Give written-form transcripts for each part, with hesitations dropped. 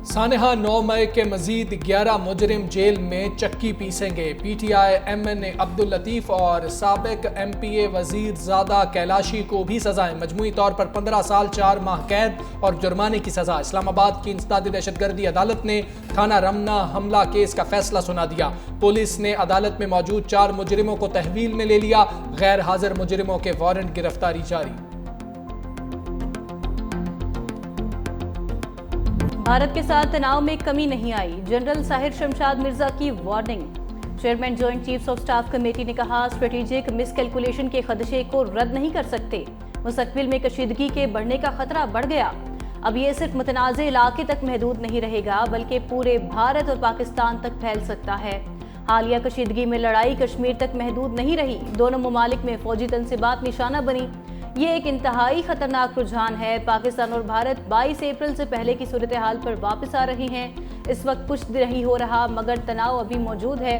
سانحہ 9 مئی کے مزید 11 مجرم جیل میں چکی پیسیں گے۔ P T I M N A Abdullatif اور سابق ایم پی اے وزیر زادہ کیلاشی کو بھی سزائیں، مجموعی طور پر 15 سال 4 ماہ قید اور جرمانے کی سزا۔ اسلام آباد کی انسدادی دہشت گردی عدالت نے تھانہ رمنا حملہ کیس کا فیصلہ سنا دیا۔ پولیس نے عدالت میں موجود 4 مجرموں کو تحویل میں لے لیا، غیر حاضر مجرموں کے وارنٹ گرفتاری جاری۔ بھارت کے ساتھ تناؤ میں کمی نہیں آئی، جنرل ساحر شمشاد مرزا کی warning. Chairman joint chiefs of staff committee نے کہا اسٹریٹجک مس کیلکولیشن کے خدشے کو رد نہیں کر سکتے، مستقبل میں کشیدگی کے بڑھنے کا خطرہ بڑھ گیا۔ اب یہ صرف متنازع علاقے تک محدود نہیں رہے گا بلکہ پورے بھارت اور پاکستان تک پھیل سکتا ہے۔ حالیہ کشیدگی میں لڑائی کشمیر تک محدود نہیں رہی، دونوں ممالک میں فوجی تنصیبات نشانہ بنی۔ یہ ایک انتہائی خطرناک رجحان ہے۔ پاکستان اور بھارت 22 اپریل سے پہلے کی صورتحال پر واپس آ رہے ہیں۔ اس وقت کچھ نہیں ہو رہا مگر تناؤ ابھی موجود ہے۔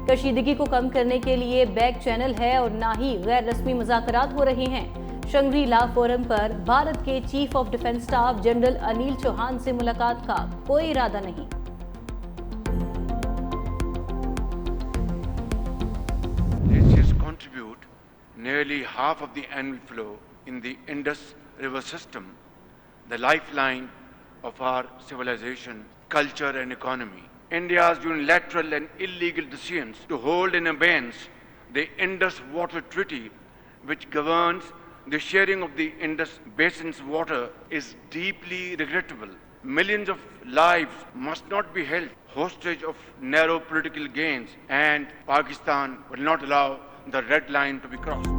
کشیدگی کو کم کرنے کے لیے بیک چینل ہے اور نہ ہی غیر رسمی مذاکرات ہو رہے ہیں۔ شنگری لا فورم پر بھارت کے chief of defence staff general Anil Chauhan سے ملاقات کا کوئی ارادہ نہیں۔ Nearly half of the annual flow in the Indus River system, the lifeline of our civilization, culture and economy. India's unilateral and illegal decisions to hold in abeyance the Indus Water Treaty, which governs the sharing of the Indus Basin's water, is deeply regrettable. Millions of lives must not be held hostage of narrow political gains, and Pakistan will not allow the red line to be crossed.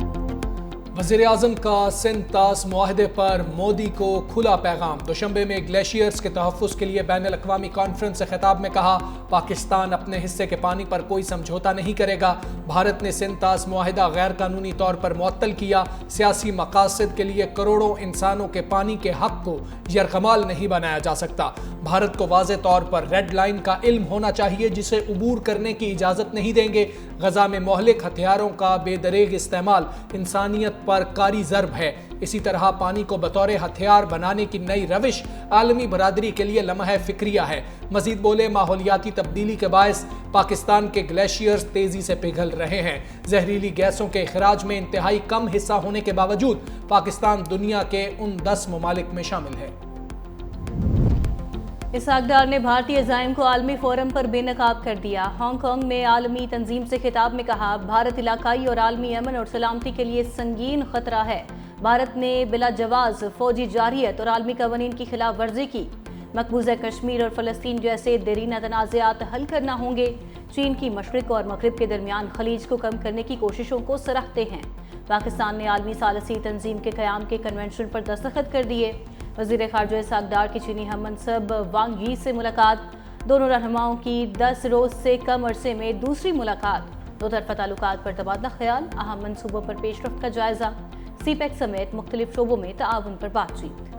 وزیر اعظم کا سندھ طاس معاہدے پر مودی کو کھلا پیغام۔ دوشنبے میں glaciers کے تحفظ کے لیے بین الاقوامی کانفرنس سے خطاب میں کہا پاکستان اپنے حصے کے پانی پر کوئی سمجھوتا نہیں کرے گا۔ بھارت نے سندھ طاس معاہدہ غیر قانونی طور پر معطل کیا۔ سیاسی مقاصد کے لیے کروڑوں انسانوں کے پانی کے حق کو یرغمال نہیں بنایا جا سکتا۔ بھارت کو واضح طور پر ریڈ لائن کا علم ہونا چاہیے جسے عبور کرنے کی اجازت نہیں دیں گے۔ غزہ میں مہلک ہتھیاروں کا بے دریغ استعمال انسانیت پر کاری ضرب ہے۔ اسی طرح پانی کو بطور ہتھیار بنانے کی نئی روش عالمی برادری کے لیے لمحہ فکریہ ہے۔ مزید بولے ماحولیاتی تبدیلی کے باعث پاکستان کے گلیشیئرز تیزی سے پگھل رہے ہیں۔ زہریلی گیسوں کے اخراج میں انتہائی کم حصہ ہونے کے باوجود پاکستان دنیا کے ان 10 ممالک میں شامل ہے۔ اسحاق ڈار نے بھارتی عزائم کو عالمی فورم پر بے نقاب کر دیا۔ ہانگ کانگ میں عالمی تنظیم سے خطاب میں کہا بھارت علاقائی اور عالمی امن اور سلامتی کے لیے سنگین خطرہ ہے۔ بھارت نے بلا جواز فوجی جارحیت اور عالمی قوانین کی خلاف ورزی کی۔ مقبوضہ کشمیر اور فلسطین جیسے دیرینہ تنازعات حل کرنا ہوں گے۔ چین کی مشرق اور مغرب کے درمیان خلیج کو کم کرنے کی کوششوں کو سراہتے ہیں۔ پاکستان نے عالمی ثالثی تنظیم کے قیام کے کنونشن پر دستخط کر دیے۔ وزیر خارجہ اسحاق ڈار کی چینی ہم منصب وانگ یی سے ملاقات۔ دونوں رہنماؤں کی 10 روز سے کم عرصے میں دوسری ملاقات۔ دو طرفہ تعلقات پر تبادلہ خیال، اہم منصوبوں پر پیش رفت کا جائزہ، سی پیک سمیت مختلف شعبوں میں تعاون پر بات چیت۔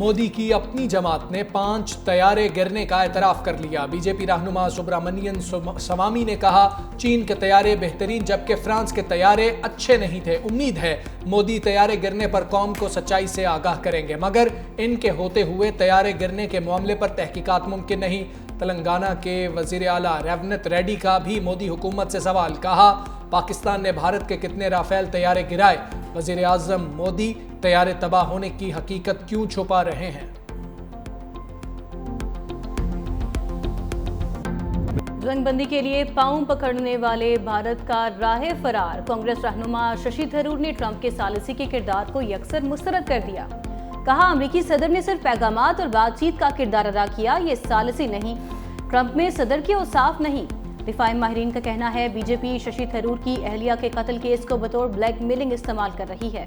مودی کی اپنی جماعت نے 5 طیارے گرنے کا اعتراف کر لیا۔ بی جے پی رہنما سبرامنین سوامی نے کہا چین کے طیارے بہترین جبکہ فرانس کے طیارے اچھے نہیں تھے۔ امید ہے مودی طیارے گرنے پر قوم کو سچائی سے آگاہ کریں گے مگر ان کے ہوتے ہوئے طیارے گرنے کے معاملے پر تحقیقات ممکن نہیں۔ تلنگانہ کے وزیر اعلیٰ ریونت ریڈی کا بھی مودی حکومت سے سوال، کہا پاکستان نے بھارت کے کتنے رافیل طیارے گرائے؟ وزیر اعظم مودی طیارے تباہ ہونے کی حقیقت کیوں چھپا رہے ہیں؟ جنگ بندی کے لیے پاؤں پکڑنے والے بھارت کا راہ فرار۔ کانگریس رہنما ششی تھرور نے ٹرمپ کے ثالثی کے کردار کو یکسر مسترد کر دیا۔ کہا امریکی صدر نے صرف پیغامات اور بات چیت کا کردار ادا کیا، یہ ثالثی نہیں۔ ٹرمپ میں صدر کی اوصاف نہیں۔ دفاعی ماہرین کا کہنا ہے بی جے پی ششی تھرور کی اہلیہ کے قتل کیس کو بطور بلیک میلنگ استعمال کر رہی ہے۔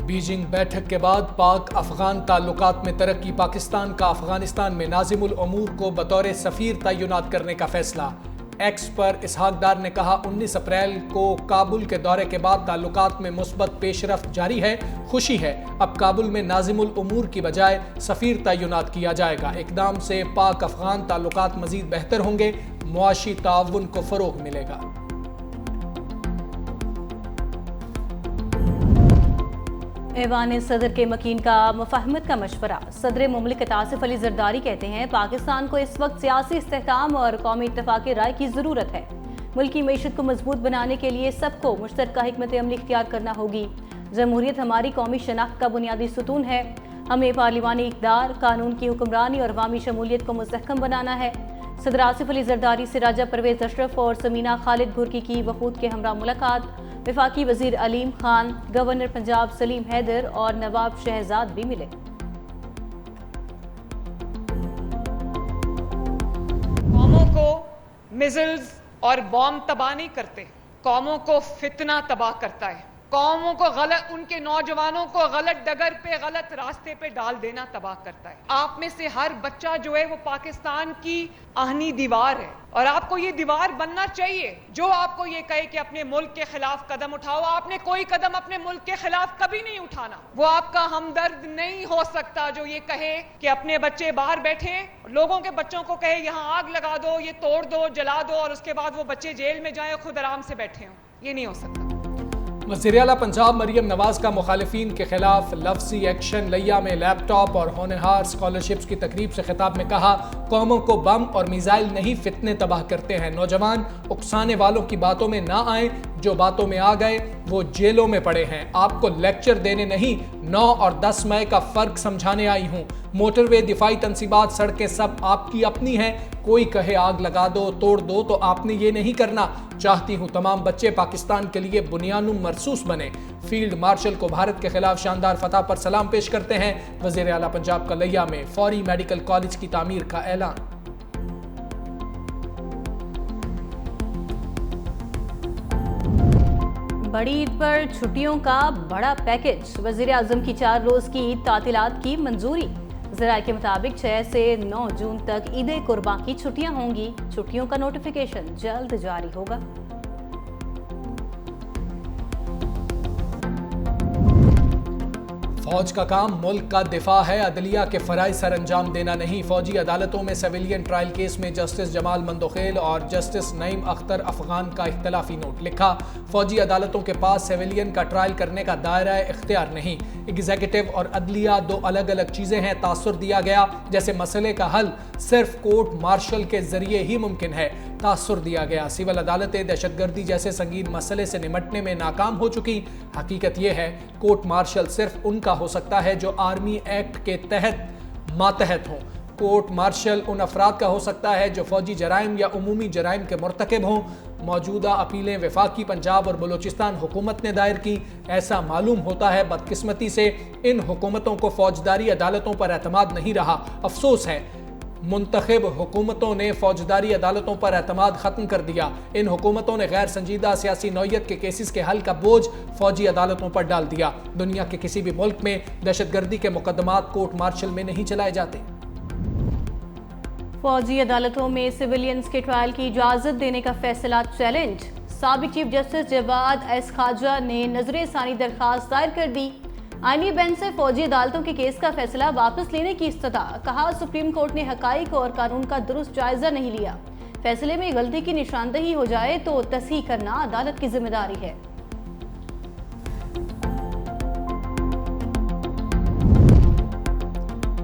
بیجنگ بیٹھک کے بعد پاک افغان تعلقات میں ترقی، پاکستان کا افغانستان میں ناظم الامور کو بطور سفیر تعینات کرنے کا فیصلہ۔ ایکس پر اسحاق ڈار نے کہا 19 اپریل کو کابل کے دورے کے بعد تعلقات میں مثبت پیش رفت جاری ہے، خوشی ہے اب کابل میں ناظم الامور کی بجائے سفیر تعینات کیا جائے گا۔ اقدام سے پاک افغان تعلقات مزید بہتر ہوں گے۔ معاشی تعاون کو فروغ ملے گا۔ ایوان صدر کے مکین کا مفاہمت کا مشورہ۔ صدر مملکت آصف علی زرداری کہتے ہیں پاکستان کو اس وقت سیاسی استحکام اور قومی اتفاق رائے کی ضرورت ہے۔ ملکی معیشت کو مضبوط بنانے کے لیے سب کو مشترکہ حکمت عملی اختیار کرنا ہوگی۔ جمہوریت ہماری قومی شناخت کا بنیادی ستون ہے۔ ہمیں پارلیمانی اقدار، قانون کی حکمرانی اور عوامی شمولیت کو مستحکم بنانا ہے۔ صدر آصف علی زرداری سے راجہ پرویز اشرف اور سمینہ خالد گھرکی کی وفود کے ہمراہ ملاقات۔ وفاقی وزیر علیم خان، گورنر پنجاب سلیم حیدر اور نواب شہزاد بھی ملے۔ قوموں کو میزلز اور بوم تباہ نہیں کرتے، قوموں کو فتنہ تباہ کرتا ہے۔ قوموں کو ان کے نوجوانوں کو غلط ڈگر پہ، غلط راستے پہ ڈال دینا تباہ کرتا ہے۔ آپ میں سے ہر بچہ جو ہے وہ پاکستان کی آہنی دیوار ہے، اور آپ کو یہ دیوار بننا چاہیے۔ جو آپ کو یہ کہے کہ اپنے ملک کے خلاف قدم اٹھاؤ، آپ نے کوئی قدم اپنے ملک کے خلاف کبھی نہیں اٹھانا۔ وہ آپ کا ہمدرد نہیں ہو سکتا جو یہ کہے کہ اپنے بچے باہر بیٹھے، لوگوں کے بچوں کو کہے یہاں آگ لگا دو، یہ توڑ دو، جلا دو، اور اس کے بعد وہ بچے جیل میں جائیں، خود آرام سے بیٹھے ہوں۔ یہ نہیں ہو سکتا۔ وزیراعلیٰ پنجاب مریم نواز کا مخالفین کے خلاف لفظی ایکشن۔ لیا میں لیپ ٹاپ اور ہونہار اسکالرشپس کی تقریب سے خطاب میں کہا قوموں کو بم اور میزائل نہیں فتنے تباہ کرتے ہیں۔ نوجوان اکسانے والوں کی باتوں میں نہ آئیں، جو باتوں میں آ گئے وہ جیلوں میں پڑے ہیں۔ آپ کو لیکچر دینے نہیں 9 اور 10 مئی کا فرق سمجھانے آئی ہوں۔ موٹر وے، دفاعی تنصیبات، سڑکیں سب آپ کی اپنی ہیں۔ کوئی کہے آگ لگا دو، توڑ دو، تو آپ نے یہ نہیں کرنا۔ چاہتی ہوں تمام بچے پاکستان کے لیے بنیانوں مرصوص بنے۔ فیلڈ مارشل کو بھارت کے خلاف شاندار فتح پر سلام پیش کرتے ہیں وزیر اعلیٰ پنجاب کا لیا میں فوری میڈیکل کالج کی تعمیر کا اعلان۔ بڑی عید پر چھٹیوں کا بڑا پیکج۔ وزیر اعظم کی 4 روز کی عید تعطیلات کی منظوری۔ ذرائع کے مطابق 6 سے 9 جون تک عید قربان کی چھٹیاں ہوں گی۔ چھٹیوں کا نوٹیفیکیشن جلد جاری ہوگا۔ فوج کا کام ملک کا دفاع ہے، عدلیہ کے فرائض سر انجام دینا نہیں۔ فوجی عدالتوں میں سویلین ٹرائل کیس میں جسٹس جمال مندوخیل اور جسٹس نعیم اختر افغان کا اختلافی نوٹ لکھا۔ فوجی عدالتوں کے پاس سویلین کا ٹرائل کرنے کا دائرہ اختیار نہیں۔ ایگزیکٹو اور عدلیہ 2 الگ الگ چیزیں ہیں۔ تاثر دیا گیا جیسے مسئلے کا حل صرف کورٹ مارشل کے ذریعے ہی ممکن ہے۔ تاثر دیا گیا سول عدالتیں دہشت گردی جیسے سنگین مسئلے سے نمٹنے میں ناکام ہو چکی۔ حقیقت یہ ہے کورٹ مارشل صرف ان کا ہو سکتا ہے جو آرمی ایکٹ کے تحت ماتحت ہوں۔ کورٹ مارشل ان افراد کا ہو سکتا ہے جو فوجی جرائم یا عمومی جرائم کے مرتکب ہوں۔ موجودہ اپیلیں وفاقی پنجاب اور بلوچستان حکومت نے دائر کی۔ ایسا معلوم ہوتا ہے بدقسمتی سے ان حکومتوں کو فوجداری عدالتوں پر اعتماد نہیں رہا۔ افسوس ہے منتخب حکومتوں نے فوجداری عدالتوں پر اعتماد ختم کر دیا۔ ان حکومتوں نے غیر سنجیدہ سیاسی نوعیت کے کیسز کے حل کا بوجھ فوجی عدالتوں پر ڈال دیا۔ دنیا کے کسی بھی ملک میں دہشت گردی کے مقدمات کورٹ مارشل میں نہیں چلائے جاتے۔ فوجی عدالتوں میں سویلینز کے ٹرائل کی اجازت دینے کا فیصلہ چیلنج۔ سابق چیف جسٹس جواد ایس خواجہ نے نظر ثانی درخواست دائر کر دی۔ آئینی بینچ سے فوجی عدالتوں کے کیس کا فیصلہ واپس لینے کی استدعا۔ کہا سپریم کورٹ نے حقائق اور قانون کا درست جائزہ نہیں لیا۔ فیصلے میں غلطی کی نشاندہی ہو جائے تو تصحیح کرنا عدالت کی ذمہ داری ہے۔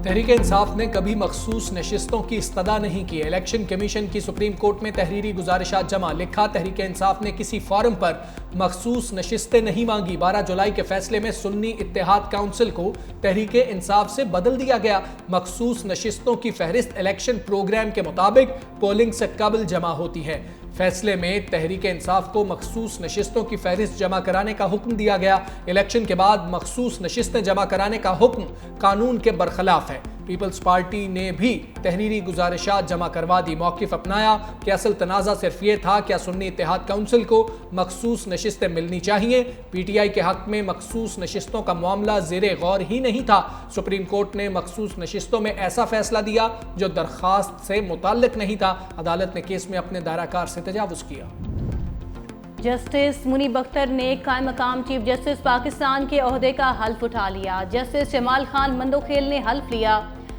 تحریک انصاف نے کبھی مخصوص نشستوں کی استدعا نہیں کی۔ الیکشن کمیشن کی سپریم کورٹ میں تحریری گزارشات جمع۔ لکھا تحریک انصاف نے کسی فورم پر مخصوص نشستیں نہیں مانگی۔ 12 جولائی کے فیصلے میں سنی اتحاد کونسل کو تحریک انصاف سے بدل دیا گیا۔ مخصوص نشستوں کی فہرست الیکشن پروگرام کے مطابق پولنگ سے قبل جمع ہوتی ہے۔ فیصلے میں تحریک انصاف کو مخصوص نشستوں کی فہرست جمع کرانے کا حکم دیا گیا۔ الیکشن کے بعد مخصوص نشستیں جمع کرانے کا حکم قانون کے برخلاف ہے۔ پیپلز پارٹی نے بھی تحریری گزارشات جمع کروا دی۔ موقف اپنایا کہ اصل تنازع صرف یہ تھا کیا سنی اتحاد کونسل کو مخصوص نشستیں ملنی چاہیے۔ پی ٹی آئی کے حق میں مخصوص نشستوں کا معاملہ زیر غور ہی نہیں تھا۔ سپریم کورٹ نے مخصوص نشستوں میں ایسا فیصلہ دیا جو درخواست سے متعلق نہیں تھا۔ عدالت نے کیس میں اپنے دائرہ کار سے تجاوز کیا۔ جسٹس منیب اختر نے قائم مقام چیف جسٹس پاکستان کے عہدے کا حلف اٹھا لیا۔ جسٹس جمال خان مندوخیل نے حلف لیا۔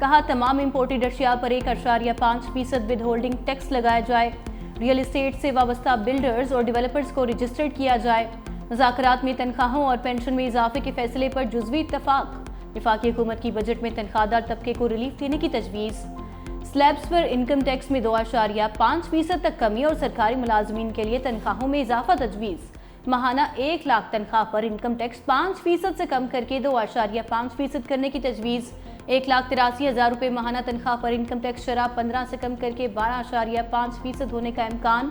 کہا تمام امپورٹڈ اشیاء پر 1.5% ود ہولڈنگ ٹیکس لگایا جائے، ریئل اسٹیٹ سے وابستہ بلڈرز اور ڈیولپرز کو رجسٹرڈ کیا جائے، مذاکرات میں تنخواہوں اور پینشن میں اضافے کے فیصلے پر جزوی اتفاق، وفاقی حکومت کی بجٹ میں تنخواہ دار طبقے کو ریلیف دینے کی تجویز، سلیبز پر انکم ٹیکس میں 2.5% تک کمی اور سرکاری ملازمین کے لیے تنخواہوں میں اضافہ تجویز، ماہانہ 1 لاکھ تنخواہ پر انکم ٹیکس 5% سے کم کر کے 2.5% کرنے کی تجویز، 1,83,000 روپے ماہانہ تنخواہ پر انکم ٹیکس شرح 15 سے کم کر کے 12.5% ہونے کا امکان،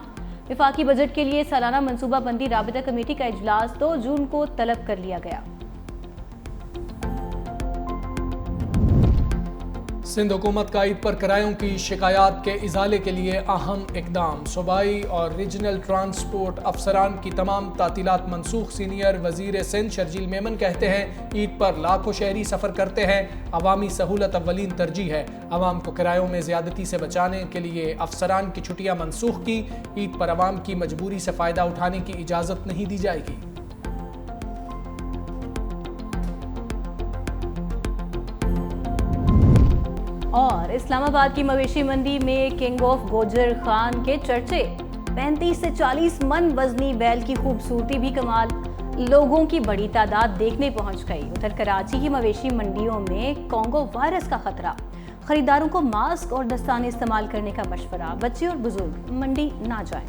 وفاقی بجٹ کے لیے سالانہ منصوبہ بندی رابطہ کمیٹی کا اجلاس 2 جون کو طلب کر لیا گیا۔ سندھ حکومت کا عید پر کرایوں کی شکایات کے ازالے کے لیے اہم اقدام، صوبائی اور ریجنل ٹرانسپورٹ افسران کی تمام تعطیلات منسوخ۔ سینئر وزیر سندھ شرجیل میمن کہتے ہیں عید پر لاکھوں شہری سفر کرتے ہیں، عوامی سہولت اولین ترجیح ہے، عوام کو کرایوں میں زیادتی سے بچانے کے لیے افسران کی چھٹیاں منسوخ کی، عید پر عوام کی مجبوری سے فائدہ اٹھانے کی اجازت نہیں دی جائے گی۔ اور اسلام آباد کی مویشی منڈی میں کنگ آف گوجر خان کے چرچے، 35 سے 40 من وزنی بیل کی خوبصورتی بھی کمال، لوگوں کی بڑی تعداد دیکھنے پہنچ گئی۔ ادھر کراچی کی مویشی منڈیوں میں کانگو وائرس کا خطرہ، خریداروں کو ماسک اور دستانے استعمال کرنے کا مشورہ، بچے اور بزرگ منڈی نہ جائیں۔